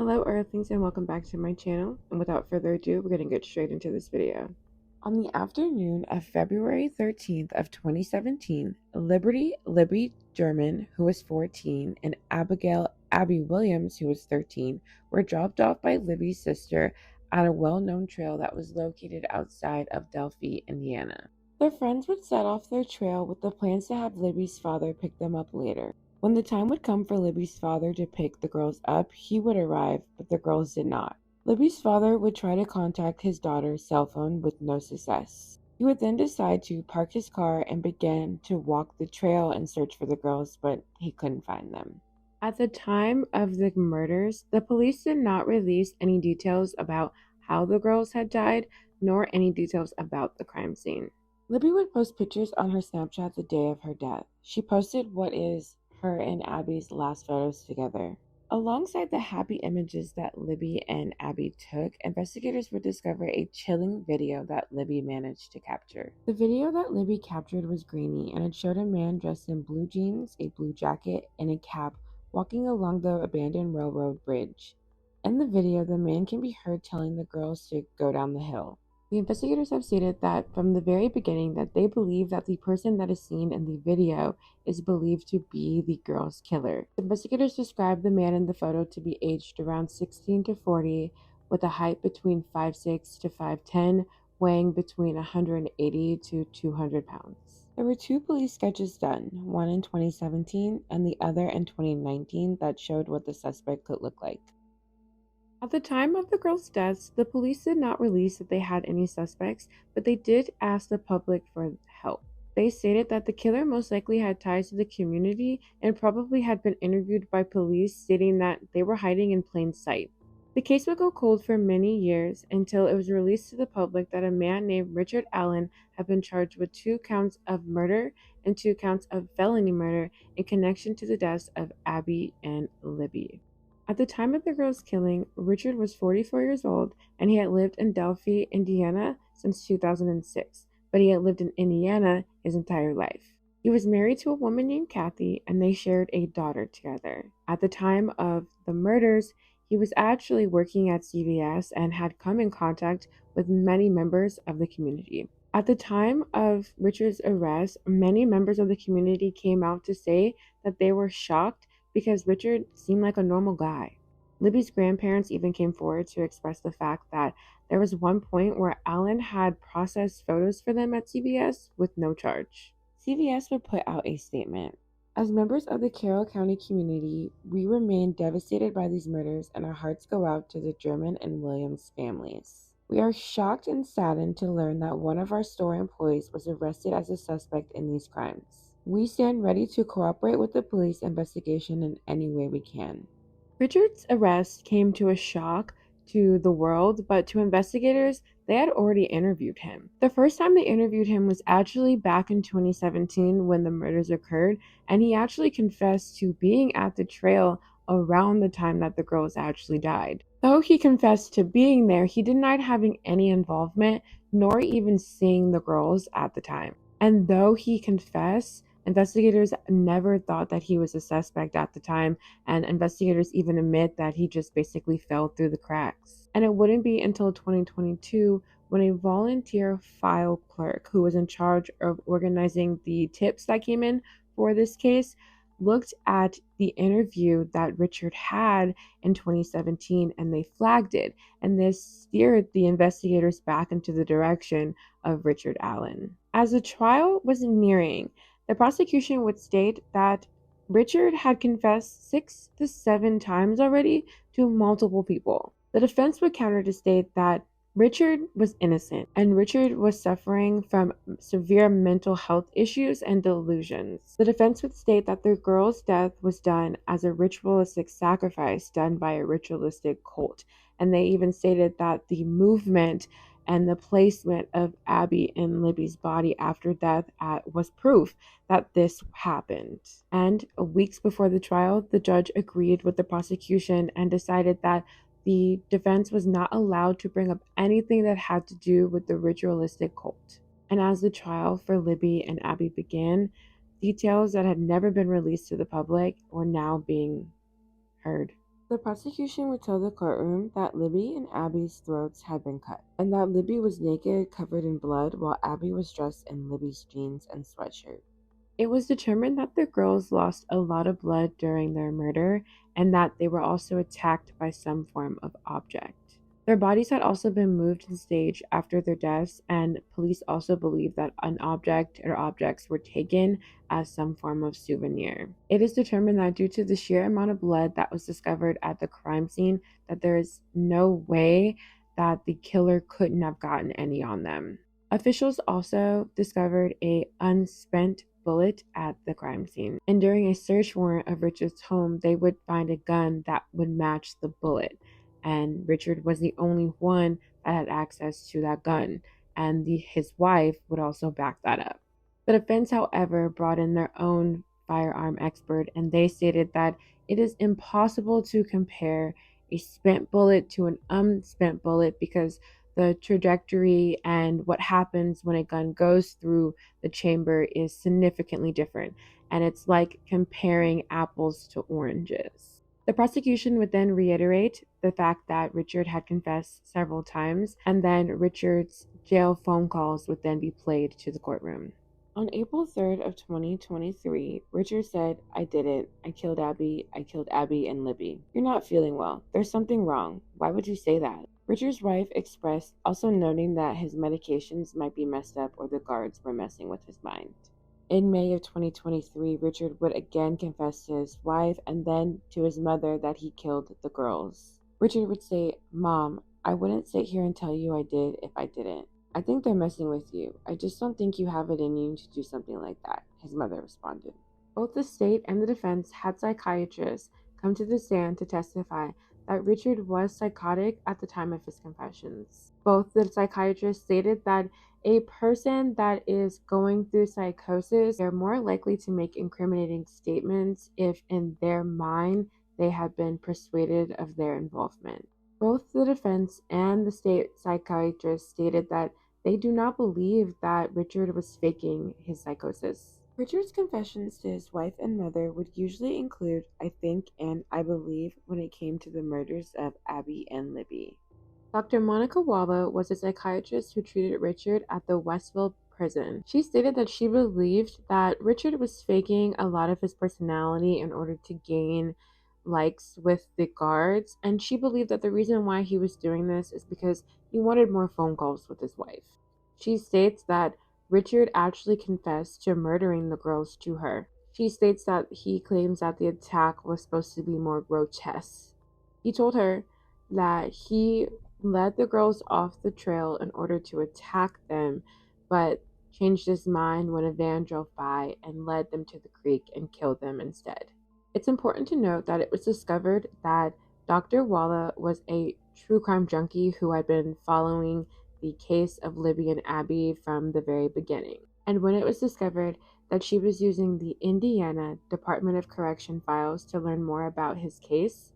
Hello Earthlings and welcome back to my channel, and without further ado we're going to get straight into this video. On the afternoon of February 13th of 2017, Libby German, who was 14, and Abby Williams, who was 13, were dropped off by Libby's sister at a well-known trail that was located outside of Delphi, Indiana. Their friends would set off their trail with the plans to have Libby's father pick them up later. When the time would come for Libby's father to pick the girls up, he would arrive, but the girls did not. Libby's father would try to contact his daughter's cell phone with no success. He would then decide to park his car and begin to walk the trail and search for the girls, but he couldn't find them. At the time of the murders, the police did not release any details about how the girls had died, nor any details about the crime scene. Libby would post pictures on her Snapchat the day of her death. She posted what is her and Abby's last photos together. Alongside the happy images that Libby and Abby took, investigators would discover a chilling video that Libby managed to capture. The video that Libby captured was grainy, and it showed a man dressed in blue jeans, a blue jacket, and a cap walking along the abandoned railroad bridge. In the video, the man can be heard telling the girls to go down the hill. The investigators have stated that from the very beginning that they believe that the person that is seen in the video is believed to be the girl's killer. The investigators described the man in the photo to be aged around 16 to 40, with a height between 5'6" to 5'10", weighing between 180 to 200 pounds. There were two police sketches done, one in 2017 and the other in 2019, that showed what the suspect could look like. At the time of the girls' deaths, the police did not release that they had any suspects, but they did ask the public for help. They stated that the killer most likely had ties to the community and probably had been interviewed by police, stating that they were hiding in plain sight. The case would go cold for many years until it was released to the public that a man named Richard Allen had been charged with 2 counts of murder and 2 counts of felony murder in connection to the deaths of Abby and Libby. At the time of the girls' killing, Richard was 44 years old and he had lived in Delphi, Indiana since 2006, but he had lived in Indiana his entire life. He was married to a woman named Kathy and they shared a daughter together. At the time of the murders, he was actually working at CVS and had come in contact with many members of the community. At the time of Richard's arrest, many members of the community came out to say that they were shocked because Richard seemed like a normal guy. Libby's grandparents even came forward to express the fact that there was one point where Allen had processed photos for them at CVS with no charge. CVS would put out a statement. As members of the Carroll County community, we remain devastated by these murders and our hearts go out to the German and Williams families. We are shocked and saddened to learn that one of our store employees was arrested as a suspect in these crimes. We stand ready to cooperate with the police investigation in any way we can. Richard's arrest came to a shock to the world, but to investigators, they had already interviewed him. The first time they interviewed him was actually back in 2017 when the murders occurred, and he actually confessed to being at the trail around the time that the girls actually died. Though he confessed to being there, he denied having any involvement, nor even seeing the girls at the time. And though he confessed, investigators never thought that he was a suspect at the time, and investigators even admit that he just basically fell through the cracks. And it wouldn't be until 2022 when a volunteer file clerk who was in charge of organizing the tips that came in for this case looked at the interview that Richard had in 2017 and they flagged it, and this steered the investigators back into the direction of Richard Allen. As the trial was nearing, the prosecution would state that Richard had confessed 6 to 7 times already to multiple people. The defense would counter to state that Richard was innocent and Richard was suffering from severe mental health issues and delusions. The defense would state that the girl's death was done as a ritualistic sacrifice done by a ritualistic cult, and they even stated that the movement and the placement of Abby and Libby's body after death was proof that this happened. And weeks before the trial, the judge agreed with the prosecution and decided that the defense was not allowed to bring up anything that had to do with the ritualistic cult. And as the trial for Libby and Abby began, details that had never been released to the public were now being heard. The prosecution would tell the courtroom that Libby and Abby's throats had been cut, and that Libby was naked, covered in blood, while Abby was dressed in Libby's jeans and sweatshirt. It was determined that the girls lost a lot of blood during their murder and that they were also attacked by some form of object. Their bodies had also been moved and staged after their deaths, and police also believe that an object or objects were taken as some form of souvenir. It is determined that due to the sheer amount of blood that was discovered at the crime scene, that there is no way that the killer couldn't have gotten any on them. Officials also discovered a unspent bullet at the crime scene, and during a search warrant of Richard's home, they would find a gun that would match the bullet. And Richard was the only one that had access to that gun, and his wife would also back that up. The defense, however, brought in their own firearm expert, and they stated that it is impossible to compare a spent bullet to an unspent bullet because the trajectory and what happens when a gun goes through the chamber is significantly different, and it's like comparing apples to oranges. The prosecution would then reiterate the fact that Richard had confessed several times, and then Richard's jail phone calls would then be played to the courtroom. On April 3rd of 2023, Richard said, "I did it. I killed Abby. I killed Abby and Libby. You're not feeling well. There's something wrong. Why would you say that?" Richard's wife expressed, also noting that his medications might be messed up or the guards were messing with his mind. In May of 2023, Richard would again confess to his wife and then to his mother that he killed the girls. Richard would say, "Mom, I wouldn't sit here and tell you I did if I didn't. I think they're messing with you. I just don't think you have it in you to do something like that," his mother responded. Both the state and the defense had psychiatrists come to the stand to testify that Richard was psychotic at the time of his confessions. Both the psychiatrists stated that a person that is going through psychosis, they're more likely to make incriminating statements if in their mind they have been persuaded of their involvement. Both the defense and the state psychiatrist stated that they do not believe that Richard was faking his psychosis. Richard's confessions to his wife and mother would usually include "I think" and "I believe" when it came to the murders of Abby and Libby. Dr. Monica Walla was a psychiatrist who treated Richard at the Westville prison. She stated that she believed that Richard was faking a lot of his personality in order to gain likes with the guards, and she believed that the reason why he was doing this is because he wanted more phone calls with his wife. She states that Richard actually confessed to murdering the girls to her. She states that he claims that the attack was supposed to be more grotesque. He told her that he led the girls off the trail in order to attack them, but changed his mind when a van drove by and led them to the creek and killed them instead. It's important to note that it was discovered that Dr. Walla was a true crime junkie who had been following the case of Libby and Abby from the very beginning. And when it was discovered that she was using the Indiana Department of Correction files to learn more about his case,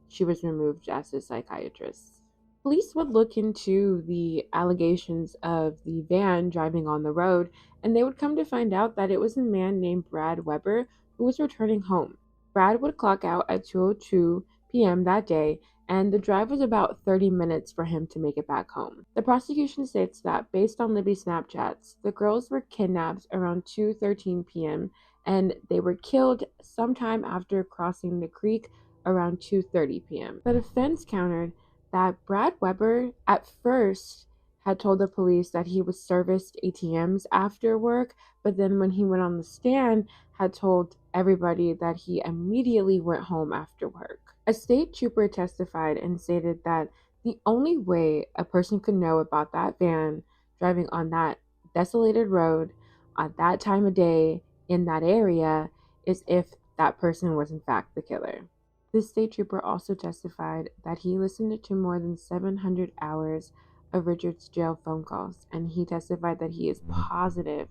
she was removed as a psychiatrist. Police would look into the allegations of the van driving on the road, and they would come to find out that it was a man named Brad Weber who was returning home. Brad would clock out at 2:02 p.m. that day, and the drive was about 30 minutes for him to make it back home. The prosecution states that based on Libby's Snapchats, the girls were kidnapped around 2:13 p.m. and they were killed sometime after crossing the creek around 2:30 p.m. The defense countered that Brad Weber at first had told the police that he was serviced ATMs after work, but then when he went on the stand, had told everybody that he immediately went home after work. A state trooper testified and stated that the only way a person could know about that van driving on that desolated road at that time of day in that area is if that person was in fact the killer. This state trooper also testified that he listened to more than 700 hours of Richard's jail phone calls, and he testified that he is positive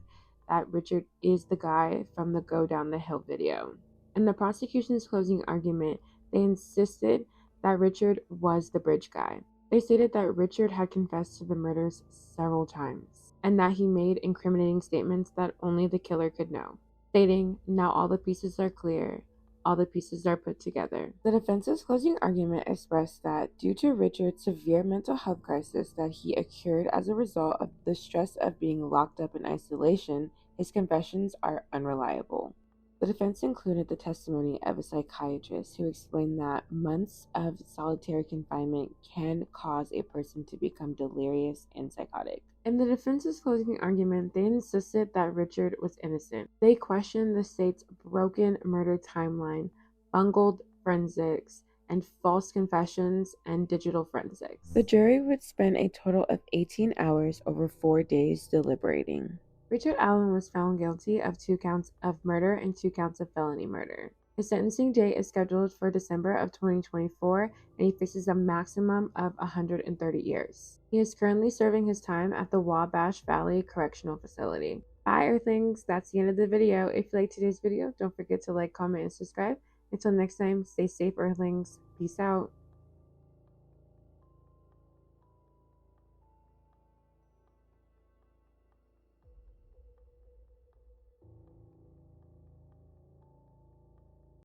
that Richard is the guy from the Go Down the Hill video. In the prosecution's closing argument, they insisted that Richard was the bridge guy. They stated that Richard had confessed to the murders several times, and that he made incriminating statements that only the killer could know, stating, "Now all the pieces are clear. all the pieces are put together. The defense's closing argument expressed that due to Richard's severe mental health crisis that he occurred as a result of the stress of being locked up in isolation, his confessions are unreliable. The defense included the testimony of a psychiatrist who explained that months of solitary confinement can cause a person to become delirious and psychotic. In the defense's closing argument, they insisted that Richard was innocent. They questioned the state's broken murder timeline, bungled forensics, and false confessions and digital forensics. The jury would spend a total of 18 hours over 4 days deliberating. Richard Allen was found guilty of 2 counts of murder and 2 counts of felony murder. His sentencing date is scheduled for December of 2024, and he faces a maximum of 130 years. He is currently serving his time at the Wabash Valley Correctional Facility. Bye, Earthlings. That's the end of the video. If you liked today's video, don't forget to like, comment, and subscribe. Until next time, stay safe, Earthlings. Peace out.